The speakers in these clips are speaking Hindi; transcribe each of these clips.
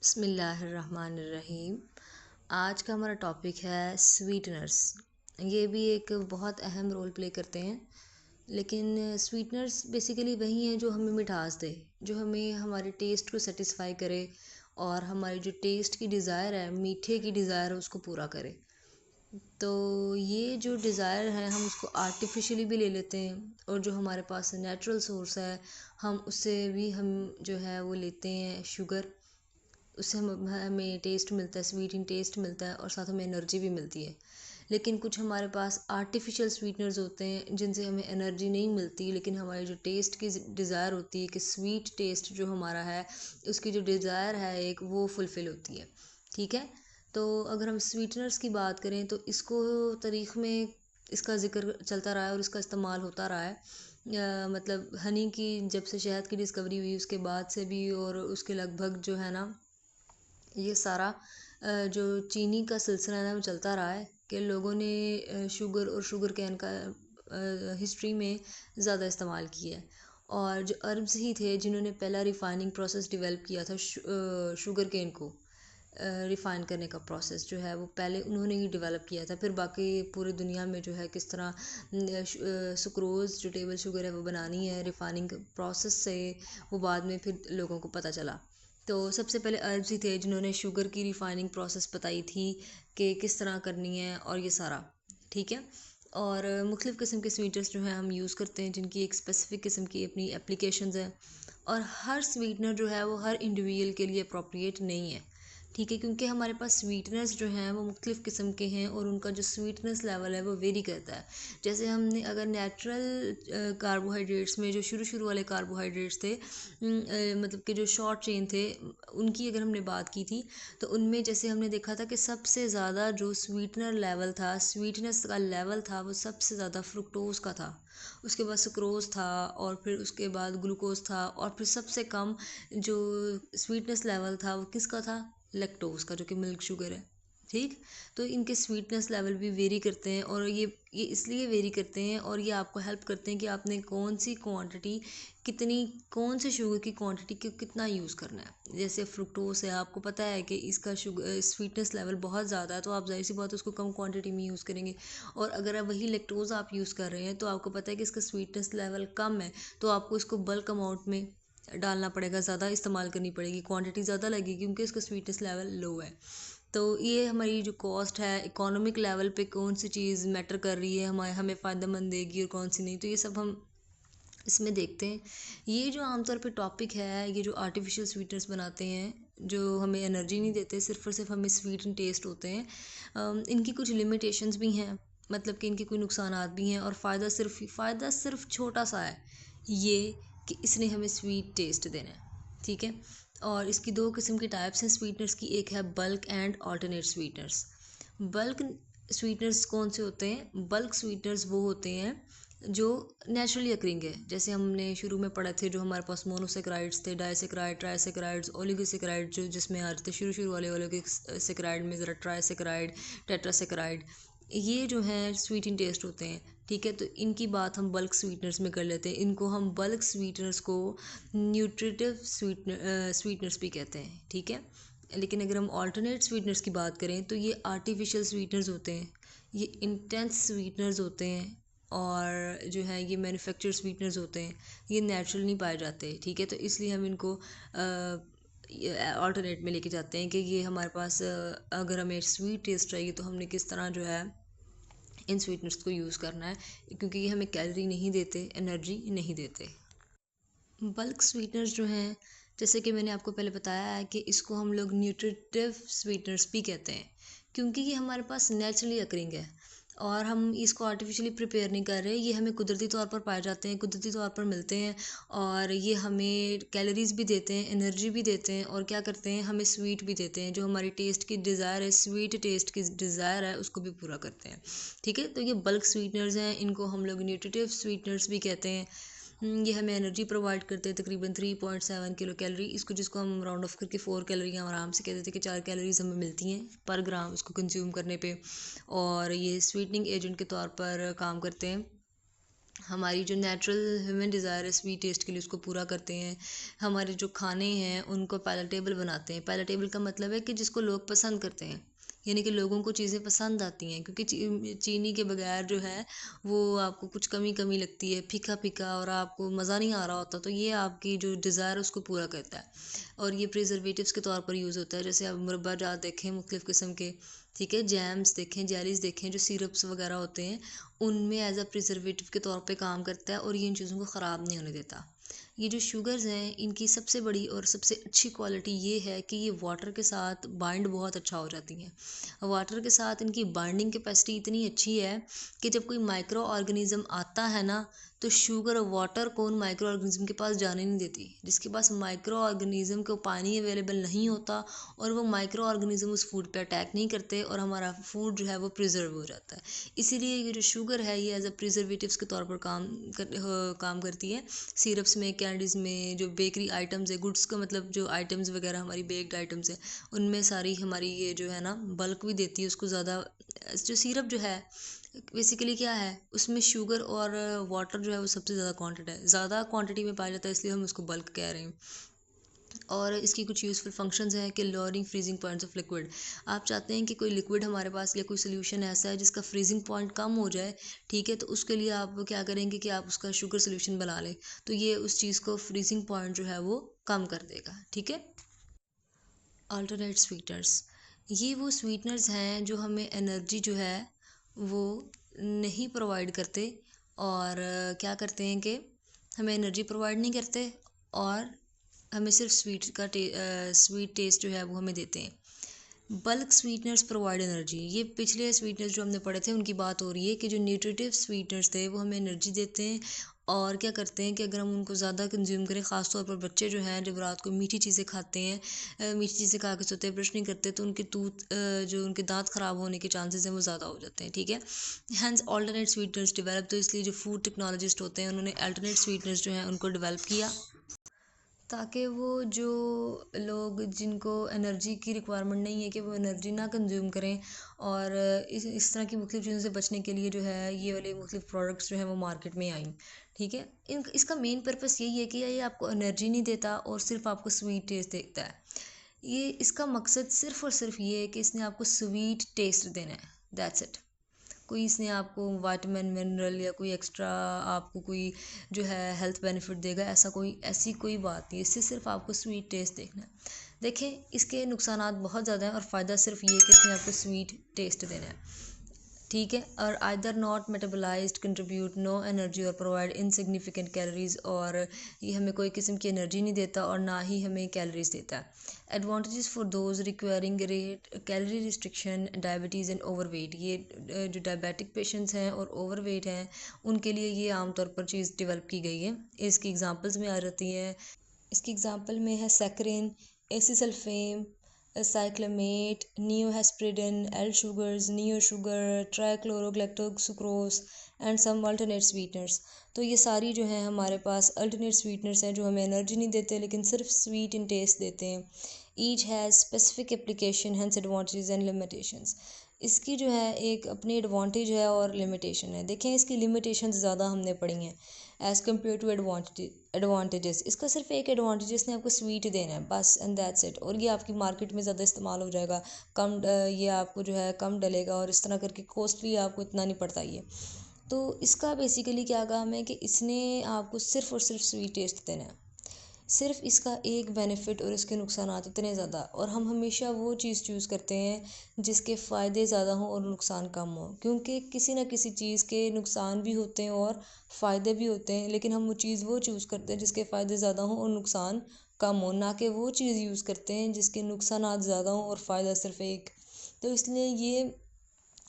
बिस्मिल्लाहिर्रहमानिर्रहीम। आज का हमारा टॉपिक है स्वीटनर्स। ये भी एक बहुत अहम रोल प्ले करते हैं। लेकिन स्वीटनर्स बेसिकली वही हैं जो हमें मिठास दे, जो हमें हमारे टेस्ट को सेटिस्फाई करे और हमारी जो टेस्ट की डिज़ायर है, मीठे की डिज़ायर है, उसको पूरा करे। तो ये जो डिज़ायर है हम उसको आर्टिफिशियली भी ले लेते हैं, और जो हमारे पास नेचुरल सोर्स है हम उससे भी हम जो है वो लेते हैं शुगर। उससे हमें टेस्ट मिलता है, स्वीट इन टेस्ट मिलता है और साथ हमें एनर्जी भी मिलती है। लेकिन कुछ हमारे पास आर्टिफिशियल स्वीटनर्स होते हैं जिनसे हमें एनर्जी नहीं मिलती, लेकिन हमारी जो टेस्ट की डिज़ायर होती है कि स्वीट टेस्ट जो हमारा है, उसकी जो डिज़ायर है एक, वो फुलफ़िल होती है। ठीक है। तो अगर हम स्वीटनर्स की बात करें तो इसको तारीख़ में इसका ज़िक्र चलता रहा है और इसका इस्तेमाल होता रहा है। मतलब हनी की जब से शहद की डिस्कवरी हुई उसके बाद से भी, और उसके लगभग जो है ना, ये सारा जो चीनी का सिलसिला है ना वो चलता रहा है कि लोगों ने शुगर और शुगर कैन का हिस्ट्री में ज़्यादा इस्तेमाल किया है। और जो अरब्स ही थे जिन्होंने पहला रिफाइनिंग प्रोसेस डेवलप किया था शुगर केन को रिफ़ाइन करने का प्रोसेस जो है वो पहले उन्होंने ही डेवलप किया था। फिर बाकी पूरी दुनिया में जो है किस तरह सुक्रोज़ जो टेबल शुगर है वो बनानी है रिफ़ाइनिंग प्रोसेस से, वो बाद में फिर लोगों को पता चला। तो सबसे पहले अरब्स ही थे जिन्होंने शुगर की रिफ़ाइनिंग प्रोसेस बताई थी कि किस तरह करनी है और ये सारा। ठीक है। और मुख्तलिफ़ किस्म के स्वीटनर्स जो हैं हम यूज़ करते हैं जिनकी एक स्पेसिफ़िक किस्म की अपनी एप्लीकेशंस हैं, और हर स्वीटनर जो है वो हर इंडिविजुअल के लिए अप्रोप्रिएट नहीं है। ठीक है, क्योंकि हमारे पास स्वीटनर्स जो हैं वो मुख्तलिफ़ किस्म के हैं और उनका जो स्वीटनेस लेवल है वो वेरी करता है। जैसे हमने अगर नेचुरल कार्बोहाइड्रेट्स में जो शुरू शुरू वाले कार्बोहाइड्रेट्स थे, मतलब कि जो शॉर्ट चेन थे, उनकी अगर हमने बात की थी, तो उनमें जैसे हमने देखा था कि सबसे ज़्यादा जो स्वीटनर लेवल था, स्वीटनेस का लेवल था, वो सबसे ज़्यादा फ्रुक्टोज़ का था। उसके बाद सुक्रोज़ था, और फिर उसके बाद ग्लूकोज़ था, और फिर सबसे कम जो स्वीटनेस लेवल था वो किसका था? लैक्टोज़ का, जो कि मिल्क शुगर है। ठीक। तो इनके स्वीटनेस लेवल भी वेरी करते हैं, और ये इसलिए वेरी करते हैं, और ये आपको हेल्प करते हैं कि आपने कौन सी क्वांटिटी, कितनी, कौन से शुगर की क्वांटिटी को कितना यूज़ करना है। जैसे फ्रुक्टोज है, आपको पता है कि इसका शुगर स्वीटनेस लेवल बहुत ज़्यादा है, तो आप ज़ाहिर सी बात है उसको कम क्वांटिटी में यूज़ करेंगे। और अगर आप वही लैक्टोज़ आप यूज़ कर रहे हैं तो आपको पता है कि इसका स्वीटनेस लेवल कम है, तो आपको इसको बल्क अमाउंट में डालना पड़ेगा, ज़्यादा इस्तेमाल करनी पड़ेगी, क्वांटिटी ज़्यादा लगेगी क्योंकि इसका स्वीटनेस लेवल लो है। तो ये हमारी जो कॉस्ट है, इकोनॉमिक लेवल पे कौन सी चीज़ मैटर कर रही है, हमें फ़ायदेमंद देगी और कौन सी नहीं, तो ये सब हम इसमें देखते हैं। ये जो आमतौर पे टॉपिक है, ये जो आर्टिफिशियल स्वीटनर्स बनाते हैं जो हमें एनर्जी नहीं देते, सिर्फ़ और सिर्फ हमें स्वीट एंड टेस्ट होते हैं, इनकी कुछ लिमिटेशंस भी हैं, मतलब कि इनके कोई नुकसानात भी हैं, और फ़ायदा सिर्फ छोटा सा है, ये कि इसने हमें स्वीट टेस्ट देना है। ठीक है। और इसकी दो किस्म की टाइप्स हैं स्वीटनर्स की, एक है bulk and alternate sweeteners. Bulk sweeteners कौन से होते हैं? बल्क स्वीटनर्स वो होते हैं जो नेचुरली अकरिंग है। जैसे हमने शुरू में पढ़े थे, जो हमारे पास मोनोसेक्राइड्स थे, डाइसेक्राइड, ट्राइसेक्राइड्स, ओलिगोसेक्राइड, जो जिसमें आ रहे थे शुरू शुरू वाले ओलिगोसेक्राइड में ज़रा ट्राइसेक्राइड, टेट्रासेक्राइड, ये जो हैं स्वीट इन टेस्ट होते हैं। ठीक है। तो इनकी बात हम बल्क स्वीटनर्स में कर लेते हैं। इनको हम बल्क स्वीटनर्स को न्यूट्रिटिव स्वीटनर्स भी कहते हैं। ठीक है। लेकिन अगर हम ऑल्टरनेट स्वीटनर्स की बात करें तो ये आर्टिफिशियल स्वीटनर्स होते हैं, ये इंटेंस स्वीटनर्स होते हैं, और जो है ये मैन्युफैक्चर्ड स्वीटनर्स होते हैं, ये नेचुरल नहीं पाए जाते। ठीक है। तो इसलिए हम इनको ऑल्टरनेट में लेके जाते हैं कि ये हमारे पास अगर हमें स्वीट टेस्ट चाहिए तो हमने किस तरह जो है इन स्वीटनर्स को यूज़ करना है, क्योंकि ये हमें कैलोरी नहीं देते, एनर्जी नहीं देते। बल्क स्वीटनर्स जो हैं, जैसे कि मैंने आपको पहले बताया है कि इसको हम लोग न्यूट्रिटिव स्वीटनर्स भी कहते हैं, क्योंकि ये हमारे पास नेचुरली अकरिंग है, और हम इसको आर्टिफिशियली प्रिपेयर नहीं कर रहे। ये हमें कुदरती तौर पर पाए जाते हैं, कुदरती तौर पर मिलते हैं, और ये हमें कैलोरीज भी देते हैं, एनर्जी भी देते हैं, और क्या करते हैं, हमें स्वीट भी देते हैं। जो हमारी टेस्ट की डिज़ायर है, स्वीट टेस्ट की डिज़ायर है, उसको भी पूरा करते हैं। ठीक है। तो ये बल्क स्वीटनर्स हैं, इनको हम लोग न्यूट्रिटिव स्वीटनर्स भी कहते हैं। ये हमें एनर्जी प्रोवाइड करते हैं, तकरीबन 3.7 किलो कैलोरी, इसको जिसको हम राउंड ऑफ करके 4 कैलोरी हम आराम से कह देते हैं कि 4 कैलोरीज हमें मिलती हैं पर ग्राम इसको कंज्यूम करने पे। और ये स्वीटनिंग एजेंट के तौर पर काम करते हैं, हमारी जो नेचुरल ह्यूमन डिज़ायर है स्वीट टेस्ट के लिए उसको पूरा करते हैं। हमारे जो खाने हैं उनको पैलेटेबल बनाते हैं। पैलेटेबल का मतलब है कि जिसको लोग पसंद करते हैं, यानी कि लोगों को चीज़ें पसंद आती हैं, क्योंकि चीनी के बगैर जो है वो आपको कुछ कमी कमी लगती है, फीका फीका, और आपको मज़ा नहीं आ रहा होता। तो ये आपकी जो डिज़ायर है उसको पूरा करता है। और ये प्रिजर्वेटिव्स के तौर पर यूज़ होता है। जैसे आप मुरब्बा जात देखें मुख्तलिफ़ किस्म के, ठीक है, जैम्स देखें, जेलीज़ देखें, जो सिरप्स वगैरह होते हैं उनमें एज अ प्रिजर्वेटिव के तौर पे काम करता है, और ये इन चीज़ों को ख़राब नहीं होने देता। ये जो शुगर्स हैं इनकी सबसे बड़ी और सबसे अच्छी क्वालिटी ये है कि ये वाटर के साथ बाइंड बहुत अच्छा हो जाती हैं। वाटर के साथ इनकी बाइंडिंग कैपेसिटी इतनी अच्छी है कि जब कोई माइक्रो ऑर्गेनिज़म आता है ना, तो शुगर और वाटर को उन माइक्रो ऑर्गेनिज़म के पास जाने नहीं देती। जिसके पास माइक्रो ऑर्गेनिज़म को पानी अवेलेबल नहीं होता, और वो माइक्रो ऑर्गेनिज़म उस फूड पे अटैक नहीं करते, और हमारा फूड जो है वो प्रिजर्व हो जाता है। इसीलिए ये जो शुगर है ये एज अ प्रिजर्वेटिव्स के तौर पर काम करती है। सिरप्स में, कैंडीज़ में, जो बेकरी आइटम्स है, गुड्स का मतलब जो आइटम्स वगैरह हमारी बेक्ड आइटम्स है, उनमें सारी हमारी ये जो है ना बल्क भी देती है उसको ज़्यादा। जो सिरप जो है बेसिकली क्या है, उसमें शुगर और वाटर जो है वो सबसे ज़्यादा क्वांटिटी है, ज़्यादा क्वांटिटी में पाया जाता है, इसलिए हम उसको बल्क कह रहे हैं। और इसकी कुछ यूज़फुल फंक्शंस हैं कि lowering freezing points of liquid. आप चाहते हैं कि कोई लिक्विड हमारे पास या कोई सोल्यूशन ऐसा है जिसका फ्रीजिंग पॉइंट कम हो जाए, ठीक है, तो उसके लिए आप क्या करेंगे कि आप उसका शुगर सोल्यूशन बना लें, तो ये उस चीज़ को फ्रीजिंग पॉइंट जो है वो कम कर देगा, ठीक है। अल्टरनेट स्वीटनर्स, ये वो स्वीटनर्स हैं जो हमें एनर्जी जो है वो नहीं प्रोवाइड करते, और क्या करते हैं कि हमें एनर्जी प्रोवाइड नहीं करते, और हमें सिर्फ स्वीट टेस्ट जो है वो हमें देते हैं। बल्क स्वीटनर्स प्रोवाइड एनर्जी, ये पिछले स्वीटनर्स जो हमने पढ़े थे उनकी बात हो रही है कि जो न्यूट्रिटिव स्वीटनर्स थे वो हमें एनर्जी देते हैं, और क्या करते हैं कि अगर हम उनको ज़्यादा कंज्यूम करें, ख़ासतौर पर बच्चे जो हैं जब रात को मीठी चीज़ें खाते हैं, मीठी चीज़ें खा के सोते हैं, ब्रश नहीं करते, तो उनके जो उनके दांत ख़राब होने के चांसेस हैं वो ज़्यादा हो जाते हैं, ठीक है। हैंस ऑल्टरनेट स्वीटनर्स डेवलप, तो इसलिए जो फूड टेक्नोलॉजिस्ट होते हैं उन्होंने अल्टरनेट स्वीटनर्स जो हैं उनको डेवलप किया, ताकि वो जो लोग जिनको एनर्जी की रिक्वायरमेंट नहीं है कि वो एनर्जी ना कंज्यूम करें, और इस तरह की मुख्तलिफ़ चीज़ों से बचने के लिए जो है ये वाले मुख्तलिफ़ प्रोडक्ट्स जो हैं वो मार्केट में आई, ठीक है। इसका मेन पर्पस यही है कि ये आपको एनर्जी नहीं देता और सिर्फ आपको स्वीट टेस्ट देता है। ये इसका मकसद सिर्फ और सिर्फ ये है कि इसने आपको स्वीट टेस्ट देना है, दैट्स इट। कोई इसने आपको विटामिन मिनरल या कोई एक्स्ट्रा आपको कोई जो है हेल्थ बेनिफिट देगा, ऐसी कोई बात नहीं, इससे सिर्फ आपको स्वीट टेस्ट देखना है। देखें, इसके नुकसानात बहुत ज़्यादा हैं, और फ़ायदा सिर्फ ये कि इसने आपको स्वीट टेस्ट देना है, ठीक है। और either not metabolised, contribute no energy और प्रोवाइड इनसिग्निफिकेंट कैलोरीज, और ये हमें कोई किस्म की एनर्जी नहीं देता और ना ही हमें कैलोरीज देता है। Advantages for those requiring rate calorie restriction, diabetes and overweight, ये जो डायबिटिक पेशेंट्स हैं और ओवरवेट हैं उनके लिए ये आमतौर पर चीज़ डेवलप की गई है। इसकी एग्जांपल्स में आ जाती हैं, इसकी एग्जांपल में है saccharin, acesulfame, cyclamate, neohesperidin, L sugars, neo sugar, trichlorogalactosucrose and some alternate sweeteners. तो ये सारी जो हैं हमारे पास अल्टरनेट स्वीटनर्स हैं जो हमें एनर्जी नहीं देते लेकिन सिर्फ स्वीट इन टेस्ट देते हैं। Each has specific application, hence advantages and limitations. इसकी जो है एक अपनी एडवांटेज है और लिमिटेशन है। देखें, इसकी लिमिटेशन ज़्यादा हमने पढ़ी हैं एज़ कम्पेयर टू एडवांटेजेस। इसका सिर्फ एक एडवांटेजेस ने आपको स्वीट देना है बस, एंड दैट्स इट, और ये आपकी मार्केट में ज़्यादा इस्तेमाल हो जाएगा, ये आपको जो है कम डलेगा, और इस तरह करके कॉस्टली आपको इतना नहीं पड़ता ये। तो इसका बेसिकली क्या काम है कि इसने आपको सिर्फ और सिर्फ स्वीट टेस्ट देना है। सिर्फ इसका एक बेनिफिट और इसके नुकसानात इतने ज़्यादा, और हम हमेशा वो चीज़ चूज़ करते हैं जिसके फ़ायदे ज़्यादा हों और नुकसान कम हो, क्योंकि किसी ना किसी चीज़ के नुकसान भी होते हैं और फ़ायदे भी होते हैं, लेकिन हम वो चूज़ करते हैं जिसके फ़ायदे ज़्यादा हों और नुकसान कम हो, ना कि वो चीज़ यूज़ करते हैं जिसके नुकसानात ज़्यादा हों और फ़ायदा सिर्फ एक। तो इसलिए ये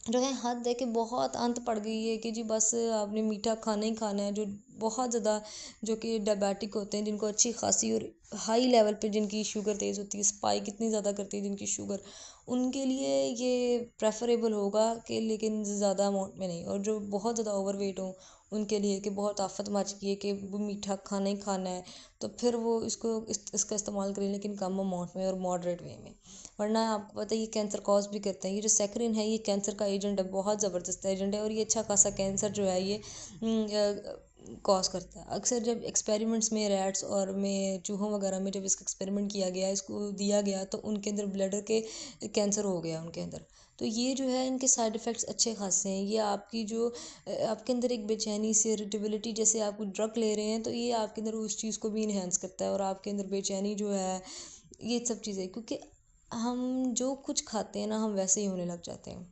जो है हद है कि बहुत अंत पड़ गई है कि जी बस आपने मीठा खाना ही खाना है। जो बहुत ज़्यादा जो कि डायबिटिक होते हैं, जिनको अच्छी खासी और हाई लेवल पे जिनकी शुगर तेज़ होती है, स्पाइक इतनी ज़्यादा करती है जिनकी शुगर, उनके लिए ये प्रेफरेबल होगा कि, लेकिन ज़्यादा अमाउंट में नहीं। और जो बहुत ज़्यादा ओवरवेट हो उनके लिए कि बहुत आफत मच गई है कि वो मीठा खाना ही खाना है, तो फिर वो इसका इस्तेमाल करें, लेकिन कम अमाउंट में और मॉडरेट वे में। वरना आपको पता है ये कैंसर कॉज भी करते हैं। ये जो सैकरिन है ये कैंसर का एजेंट है, बहुत ज़बरदस्त एजेंट है, और ये अच्छा खासा कैंसर जो है ये कॉज करता है। अक्सर जब एक्सपेरिमेंट्स में रैट्स और में चूहों वगैरह में जब इसका एक्सपेरिमेंट किया गया, इसको दिया गया, तो उनके अंदर ब्लडर के कैंसर हो गया उनके अंदर। तो ये जो है इनके साइड इफ़ेक्ट्स अच्छे खासे हैं। ये आपकी जो आपके अंदर एक बेचैनी सी इरिटेबिलिटी, जैसे आप कुछ ड्रग ले रहे हैं तो ये आपके अंदर उस चीज़ को भी इन्हेंस करता है, और आपके अंदर बेचैनी जो है, ये सब चीज़ें, क्योंकि हम जो कुछ खाते हैं ना हम वैसे ही होने लग जाते हैं।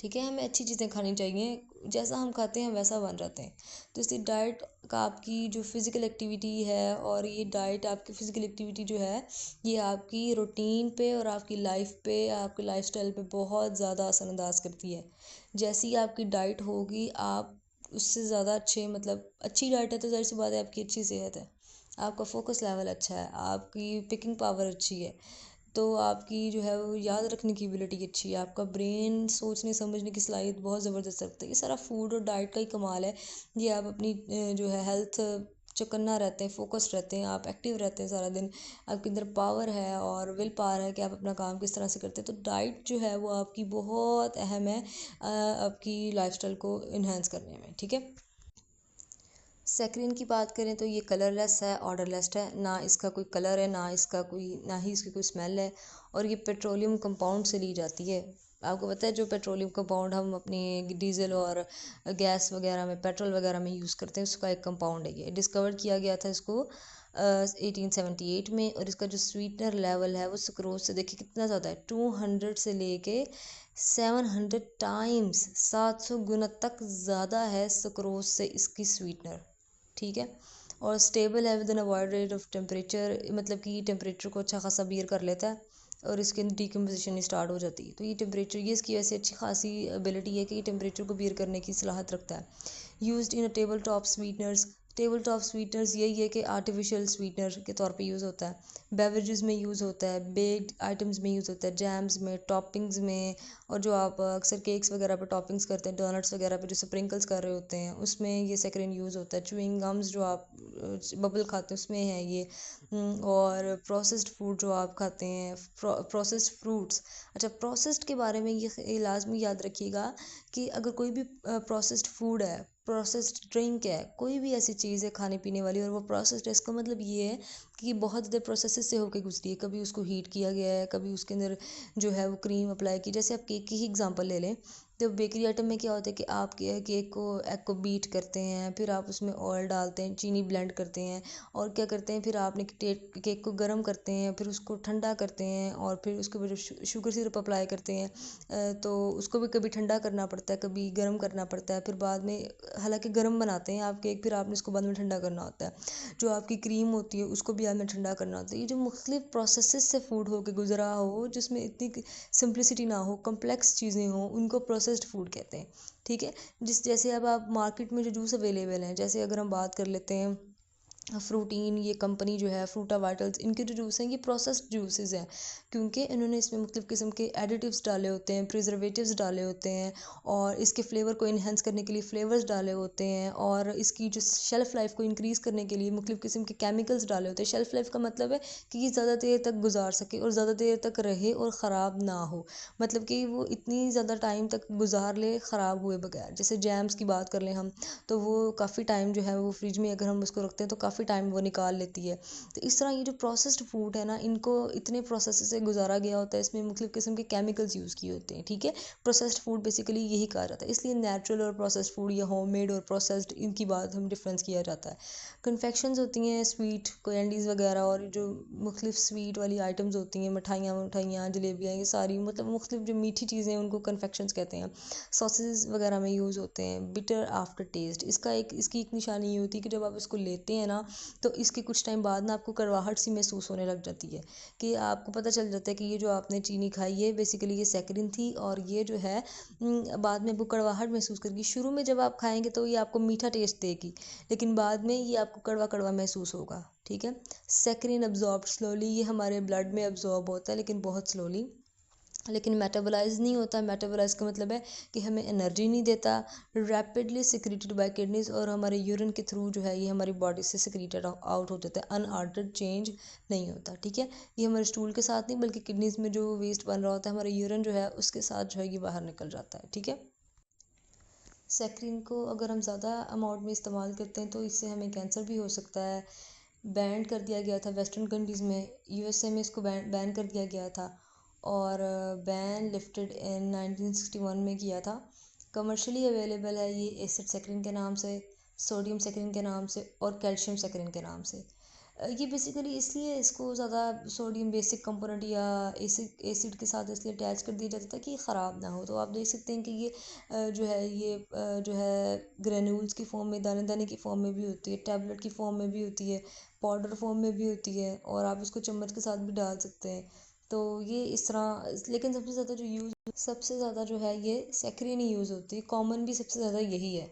ठीक है, हमें अच्छी चीज़ें खानी चाहिए, जैसा हम खाते हैं वैसा बन जाते हैं। तो इसलिए डाइट का आपकी जो फिज़िकल एक्टिविटी है, और ये डाइट आपकी फ़िज़िकल एक्टिविटी जो है ये आपकी रूटीन पे और आपकी लाइफ पे, आपके लाइफस्टाइल पे बहुत ज़्यादा असरअंदाज करती है। जैसी आपकी डाइट होगी आप उससे ज़्यादा अच्छे, मतलब अच्छी डाइट है तो ज़ाहिर सी बात है आपकी अच्छी सेहत है, आपका फोकस लेवल अच्छा है, आपकी पिकिंग पावर अच्छी है, तो आपकी जो है वो याद रखने की एबिलिटी अच्छी है, आपका ब्रेन सोचने समझने की सलाहियत बहुत ज़बरदस्त रखता है। ये सारा फूड और डाइट का ही कमाल है। ये आप अपनी जो है हेल्थ चौकन्ना रहते हैं, फोकस्ड रहते हैं, आप एक्टिव रहते हैं सारा दिन, आपके अंदर पावर है और विल पावर है कि आप अपना काम किस तरह से करते हैं। तो डाइट जो है वो आपकी बहुत अहम है आपकी लाइफस्टाइल को इन्हेंस करने में। ठीक है, सैक्रिन की बात करें तो ये कलरलेस है, ऑर्डरलेस है, ना इसका कोई कलर है, ना ही इसकी कोई स्मेल है, और ये पेट्रोलियम कंपाउंड से ली जाती है। आपको पता है जो पेट्रोलियम कंपाउंड हम अपनी डीजल और गैस वगैरह में, पेट्रोल वगैरह में यूज़ करते हैं, उसका एक कंपाउंड है। ये डिस्कवर किया गया था इसको 1878 में, और इसका जो स्वीटनर लेवल है वो सुक्रोज से देखिए कितना ज़्यादा है, 200 से लेके 700 टाइम्स, 700 गुना तक ज़्यादा है सुक्रोज से इसकी स्वीटनर। ठीक है, और स्टेबल है with an avoid rate of temperature, मतलब कि टेम्परेचर को अच्छा खासा बियर कर लेता है, और इसके डिकम्पोजिशन स्टार्ट हो जाती है। तो ये टेम्परेचर, ये इसकी वैसे अच्छी खासी एबिलिटी है कि ये टेम्परेचर को बियर करने की सलाहत रखता है। Used in a table top sweeteners, table top sweeteners यही है कि आर्टिफिशियल स्वीटनर के तौर पे यूज़ होता है, बेवरेजेस में यूज़ होता है, बेक्ड आइटम्स में यूज़ होता है, जैम्स में, टॉपिंग्स में, और जो आप अक्सर केक्स वगैरह पे टॉपिंग्स करते हैं, डोनट्स वगैरह पे जो स्प्रिंकल्स कर रहे होते हैं उसमें ये सैकरिन यूज़ होता है। च्युइंग गम्स जो आप बबल खाते हैं उसमें है ये। और प्रोसेस्ड फूड जो आप खाते हैं, प्रोसेस्ड फ्रूट्स। अच्छा, प्रोसेस्ड के बारे में ये लाजमी याद रखिएगा कि अगर कोई भी प्रोसेस्ड फूड है, प्रोसेस्ड ड्रिंक है, कोई भी ऐसी चीज़ है खाने पीने वाली और वो प्रोसेस्ड है, इसका मतलब ये है कि बहुत ज़्यादा प्रोसेस से होकर गुजरी है। कभी उसको हीट किया गया है, कभी उसके अंदर जो है वो क्रीम अप्लाई की। जैसे आप केक की ही एग्जांपल ले लें, तो बेकरी आइटम में क्या होता है कि आप एग को बीट करते हैं, फिर आप उसमें ऑयल डालते हैं, चीनी ब्लेंड करते हैं, और क्या करते हैं, फिर आपने केक को गर्म करते हैं, फिर उसको ठंडा करते हैं, और फिर उसके ऊपर शुगर सिरप अप्लाई करते हैं। तो उसको भी कभी ठंडा करना पड़ता है, कभी गर्म करना पड़ता है, फिर बाद में, हालांकि गर्म बनाते हैं आप केक, फिर आपने उसको बाद में ठंडा करना होता है। जो आपकी क्रीम होती है उसको भी आपने ठंडा करना होता है। ये जो मुख्तलिफ प्रोसेसेस से फूड होकर गुजरा हो, जिसमें इतनी सिंप्लिसिटी ना हो, कम्प्लेक्स चीज़ें हों, उनको प्रोसेस्ड फूड कहते हैं। ठीक है, जैसे अब आप मार्केट में जो जूस अवेलेबल हैं, जैसे अगर हम बात कर लेते हैं फ्रूटीन, ये कंपनी जो है फ्रूटा वाइटल्स, इनके जो जूस हैं ये प्रोसेस्ड जूसेस हैं, क्योंकि इन्होंने इसमें मुख्तलिफ़ किस्म के एडिटिव्स डाले होते हैं, प्रिजर्वेटिव्स डाले होते हैं, और इसके फ्लेवर को इन्हेंस करने के लिए फ्लेवर्स डाले होते हैं, और इसकी जो शेल्फ़ लाइफ को इंक्रीज़ करने के लिए मुख्तलिफ़ किस्म के केमिकल्स डाले होते हैं। शेल्फ़ लाइफ का मतलब है कि ये ज़्यादा देर तक गुजार सके और ज़्यादा देर तक रहे और ख़राब ना हो, मतलब कि वो इतनी ज़्यादा टाइम तक गुजार ले ख़राब हुए बगैर। जैसे जैम्स की बात कर लें हम, तो वो काफ़ी टाइम जो है वो फ्रिज में अगर हम उसको रखते हैं तो काफ़ी टाइम वो निकाल लेती है। तो इस तरह ये जो प्रोसेस्ड फूड है ना, इनको इतने प्रोसेस से गुजारा गया होता है, इसमें मुख्तलिफ़ किस्म के केमिकल्स यूज़ किए होते हैं। ठीक है, प्रोसेस्ड फूड बेसिकली यही कहा जाता है, इसलिए नेचुरल और प्रोसेस्ड फूड या होममेड और प्रोसेस्ड, इनकी बात हम डिफरेंस किया जाता है। कन्फेक्शंस होती हैं स्वीट कैंडीज़ वगैरह, और जो मुख्तलिफ़ स्वीट वाली आइटम्स होती हैं, मिठाइयाँ जलेबियाँ, ये सारी मतलब मुख्तलिफ़ जो मीठी चीज़ें हैं उनको कन्फेक्शंस कहते हैं। सॉसेस वगैरह में यूज़ होते हैं। बिटर आफ्टर टेस्ट, इसकी एक निशानी ये होती है कि जब आप इसको लेते हैं ना, तो इसके कुछ टाइम बाद ना आपको कड़वाहट सी महसूस होने लग जाती है, कि आपको पता चल जाता है कि ये जो आपने चीनी खाई है बेसिकली ये सैकरिन थी, और ये जो है बाद में आपको कड़वाहट महसूस करेगी। शुरू में जब आप खाएंगे तो ये आपको मीठा टेस्ट देगी, लेकिन बाद में ये आपको कड़वा कड़वा महसूस होगा। ठीक है, सैकरिन अब्जॉर्ब स्लोली, ये हमारे ब्लड में अब्जॉर्ब होता है लेकिन बहुत स्लोली। लेकिन मेटाबोलाइज नहीं होता। मेटाबोलाइज का मतलब है कि हमें एनर्जी नहीं देता। रैपिडली सिक्रीटेड बाय किडनीज, और हमारे यूरिन के थ्रू जो है ये हमारी बॉडी से सिक्रीटेड आउट हो जाता है, अनऑर्डर्ड चेंज नहीं होता। ठीक है, ये हमारे स्टूल के साथ नहीं बल्कि किडनीज में जो वेस्ट बन रहा होता है, हमारे यूरिन जो है उसके साथ जो है ये बाहर निकल जाता है। ठीक है, सैक्रिन को अगर हम ज़्यादा अमाउंट में इस्तेमाल करते हैं तो इससे हमें कैंसर भी हो सकता है। बैन कर दिया गया था वेस्टर्न कंट्रीज़ में, यूएसए में इसको बैन कर दिया गया था, और बैन लिफ्टेड इन 1961 में किया था। कमर्शियली अवेलेबल है ये एसिड सैक्रिन के नाम से, सोडियम सैक्रिन के नाम से और कैल्शियम सैक्रिन के नाम से। ये बेसिकली इसलिए इसको ज़्यादा सोडियम बेसिक कंपोनेंट या एसिड के साथ इसलिए अटैच कर दिया जाता था कि ख़राब ना हो। तो आप देख सकते हैं कि ये जो है ये जो है ग्रेन्यूल्स की फॉर्म में, दाने दाने की फॉर्म में भी होती है, टैबलेट की फॉर्म में भी होती है, पाउडर फॉर्म में भी होती है, और आप इसको चम्मच के साथ भी डाल सकते हैं। तो ये इस तरह, लेकिन सबसे ज़्यादा जो है ये सैक्रिन ही यूज़ होती है, कॉमन भी सबसे ज़्यादा यही है।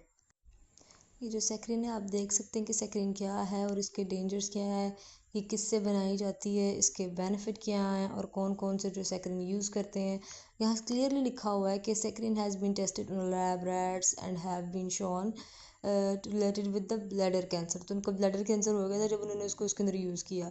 ये जो सैक्रिन है आप देख सकते हैं कि सैक्रिन क्या है और इसके डेंजर्स क्या है, ये किससे बनाई जाती है, इसके बेनिफिट क्या हैं और कौन कौन से जो सैक्रिन यूज़ करते हैं। यहाँ क्लियरली लिखा हुआ है कि saccharin has been tested in lab rats and have been shown related with the bladder cancer. तो उनको ब्लैडर कैंसर हो गया था जब उन्होंने उसको उसके अंदर यूज़ किया।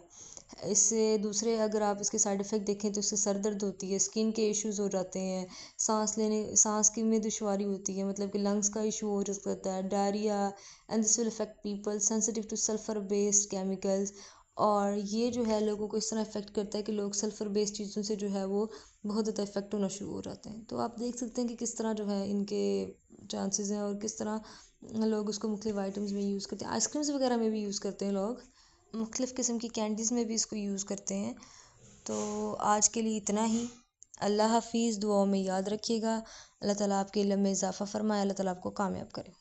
इससे दूसरे अगर आप इसके साइड इफ़ेक्ट देखें तो इससे सर दर्द होती है, स्किन के इश्यूज़ हो जाते हैं, सांस की में दुश्वारी होती है, मतलब कि लंग्स का इशू हो सकता है, diarrhoea, and this will affect people sensitive two sulphur based chemicals. और ये जो है लोगों को इस तरह इफ़ेक्ट करता है कि लोग सल्फ़र बेस्ड चीज़ों से जो है वो बहुत ज़्यादा इफ़ेक्ट होना शुरू हो जाते हैं। तो आप देख सकते हैं कि किस तरह जो है इनके चांसेस हैं और किस तरह लोग उसको मुख्तलिफ आइटम्स में यूज़ करते हैं। आइसक्रीम्स वगैरह में भी यूज़ करते हैं लोग, मुख्तलिफ़ किस्म की कैंडीज़ में भी इसको यूज़ करते हैं। तो आज के लिए इतना ही। अल्लाह हाफिज़, दुआओं में याद रखिएगा। अल्लाह ताला आपके इल्म में इजाफ़ा फ़रमाए, अल्लाह ताला आपको कामयाब करे।